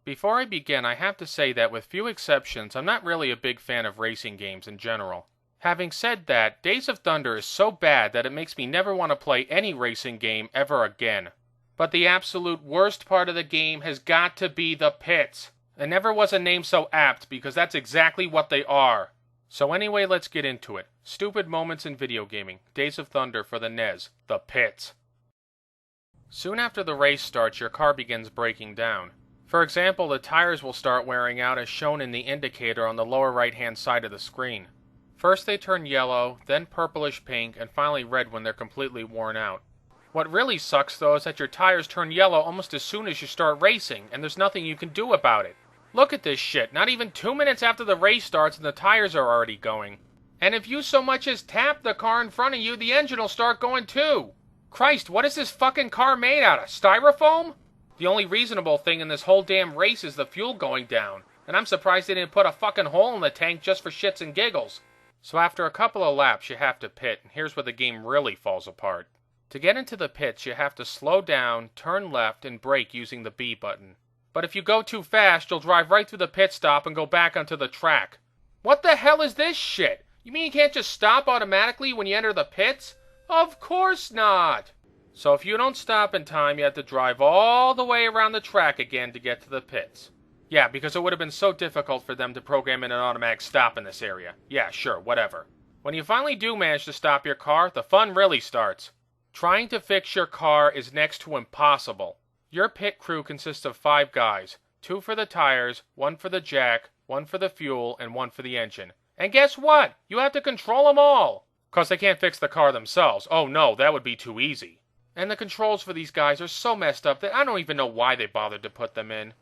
Before I begin, I have to say that with few exceptions, I'm not really a big fan of racing games in general. Having said that, Days of Thunder is so bad that it makes me never want to play any racing game ever again. But the absolute worst part of the game has got to be the pits. And never was a name so apt, because that's exactly what they are. So anyway, let's get into it. Stupid moments in video gaming. Days of Thunder for the NES. The pits. Soon after the race starts, your car begins breaking down. For example, the tires will start wearing out as shown in the indicator on the lower right-hand side of the screen. First they turn yellow, then purplish pink, and finally red when they're completely worn out. What really sucks though is that your tires turn yellow almost as soon as you start racing, and there's nothing you can do about it. Look at this shit, not even 2 minutes after the race starts and the tires are already going. And if you so much as tap the car in front of you, the engine will start going too. Christ, what is this fucking car made out of? Styrofoam? The only reasonable thing in this whole damn race is the fuel going down, and I'm surprised they didn't put a fucking hole in the tank just for shits and giggles. So after a couple of laps you have to pit, and here's where the game really falls apart. To get into the pits you have to slow down, turn left, and brake using the B button. But if you go too fast, you'll drive right through the pit stop and go back onto the track. What the hell is this shit? You mean you can't just stop automatically when you enter the pits? Of course not! So if you don't stop in time, you have to drive all the way around the track again to get to the pits. Yeah, because it would have been so difficult for them to program in an automatic stop in this area. Yeah, sure, whatever. When you finally do manage to stop your car, the fun really starts. Trying to fix your car is next to impossible. Your pit crew consists of 5 guys. 2 for the tires, 1 for the jack, 1 for the fuel, and 1 for the engine. And guess what? You have to control them all! 'Cause they can't fix the car themselves. Oh no, that would be too easy. And the controls for these guys are so messed up that I don't even know why they bothered to put them in.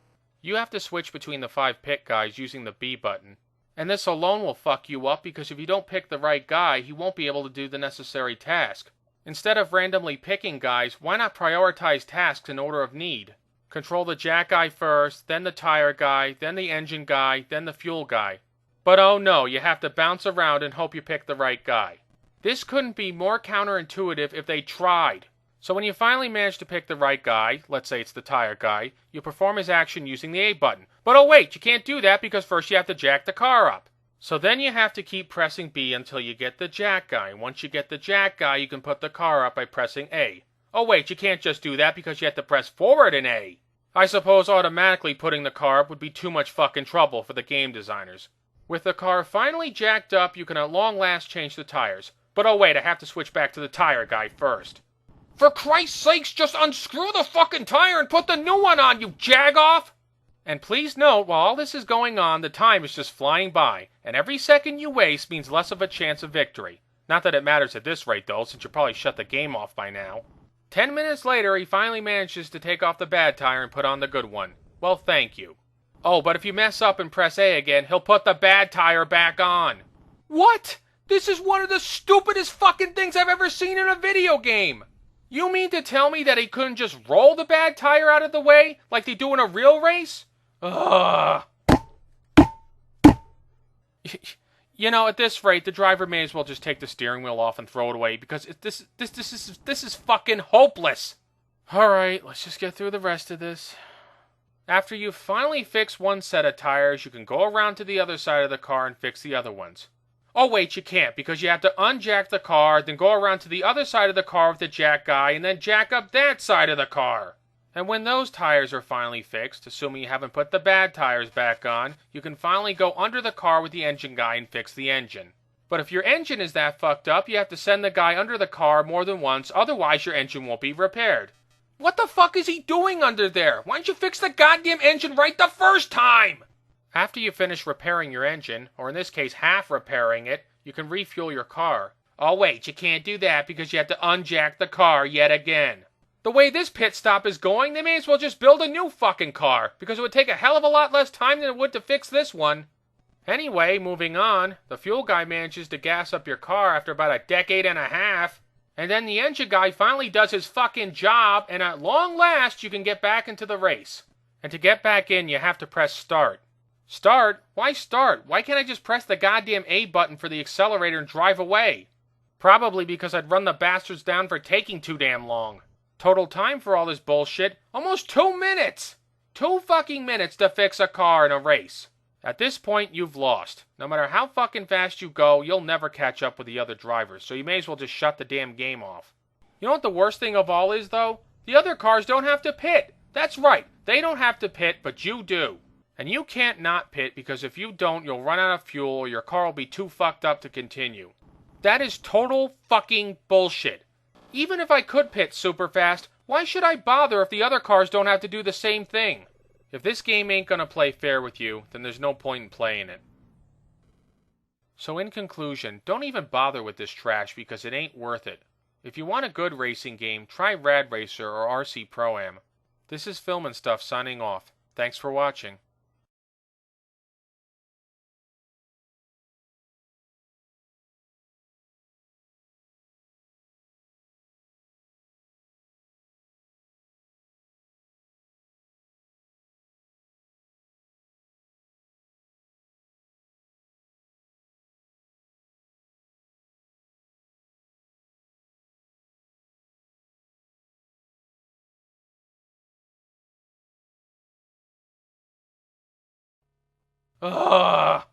You have to switch between the 5 pit guys using the B button. And this alone will fuck you up because if you don't pick the right guy, he won't be able to do the necessary task. Instead of randomly picking guys, why not prioritize tasks in order of need? Control the jack guy first, then the tire guy, then the engine guy, then the fuel guy. But oh no, you have to bounce around and hope you pick the right guy. This couldn't be more counterintuitive if they tried. So when you finally manage to pick the right guy, let's say it's the tire guy, you perform his action using the A button. But oh wait, you can't do that because first you have to jack the car up. So then you have to keep pressing B until you get the jack guy. Once you get the jack guy, you can put the car up by pressing A. Oh wait, you can't just do that because you have to press forward in A. I suppose automatically putting the car up would be too much fucking trouble for the game designers. With the car finally jacked up, you can at long last change the tires. But oh wait, I have to switch back to the tire guy first. For Christ's sakes, just unscrew the fucking tire and put the new one on, you jagoff! And please note, while all this is going on, the time is just flying by, and every second you waste means less of a chance of victory. Not that it matters at this rate though, since you probably shut the game off by now. 10 minutes later, he finally manages to take off the bad tire and put on the good one. Well, thank you. Oh, but if you mess up and press A again, he'll put the bad tire back on. What? This is one of the stupidest fucking things I've ever seen in a video game! You mean to tell me that he couldn't just roll the bad tire out of the way, like they do in a real race? Ugh. You know, at this rate, the driver may as well just take the steering wheel off and throw it away, because this is fucking hopeless! Alright, let's just get through the rest of this. After you finally fix one set of tires, you can go around to the other side of the car and fix the other ones. Oh wait, you can't, because you have to unjack the car, then go around to the other side of the car with the jack guy, and then jack up that side of the car. And when those tires are finally fixed, assuming you haven't put the bad tires back on, you can finally go under the car with the engine guy and fix the engine. But if your engine is that fucked up, you have to send the guy under the car more than once, otherwise your engine won't be repaired. What the fuck is he doing under there? Why don't you fix the goddamn engine right the first time? After you finish repairing your engine, or in this case half repairing it, you can refuel your car. Oh wait, you can't do that because you have to unjack the car yet again. The way this pit stop is going, they may as well just build a new fucking car, because it would take a hell of a lot less time than it would to fix this one. Anyway, moving on, the fuel guy manages to gas up your car after about a decade and a half, and then the engine guy finally does his fucking job, and at long last you can get back into the race. And to get back in, you have to press start. Start? Why start? Why can't I just press the goddamn A button for the accelerator and drive away? Probably because I'd run the bastards down for taking too damn long. Total time for all this bullshit, almost 2 minutes! 2 fucking minutes to fix a car in a race. At this point, you've lost. No matter how fucking fast you go, you'll never catch up with the other drivers, so you may as well just shut the damn game off. You know what the worst thing of all is, though? The other cars don't have to pit. That's right, they don't have to pit, but you do. And you can't not pit, because if you don't, you'll run out of fuel or your car will be too fucked up to continue. That is total fucking bullshit. Even if I could pit super fast, why should I bother if the other cars don't have to do the same thing? If this game ain't gonna play fair with you, then there's no point in playing it. So in conclusion, don't even bother with this trash because it ain't worth it. If you want a good racing game, try Rad Racer or RC Pro-Am. This is Film and Stuff signing off. Thanks for watching. Ugh!